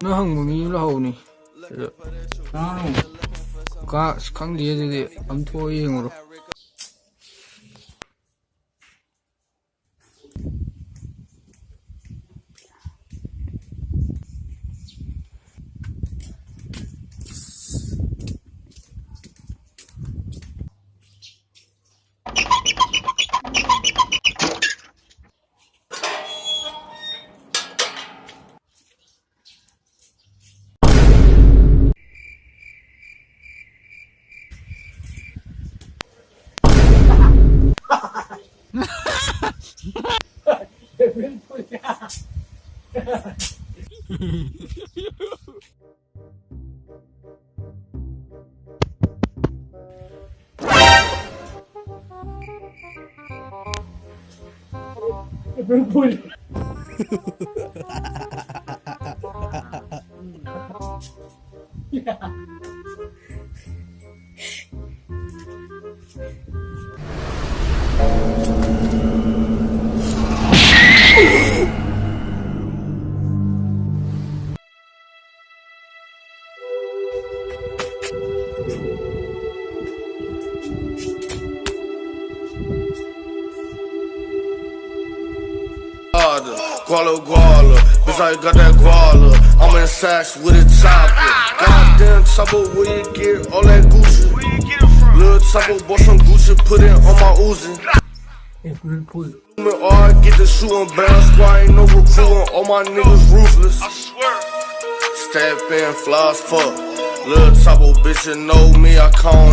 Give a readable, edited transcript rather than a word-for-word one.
Nó hằng một nghĩ là hầu này. Nó Cá kháng địa thì ấm thôi rồi. Guala, bitch, I got that guala. I'm in Saks with a chopper. Goddamn chopper, where you get all that Gucci? Little chopper, bought some Gucci, put it on my Uzi. Or I get the shooting barrel squad, ain't no recruiting. All my niggas ruthless. I swear. Step in, flies fuck. Little chopper, bitch, you know me, I call.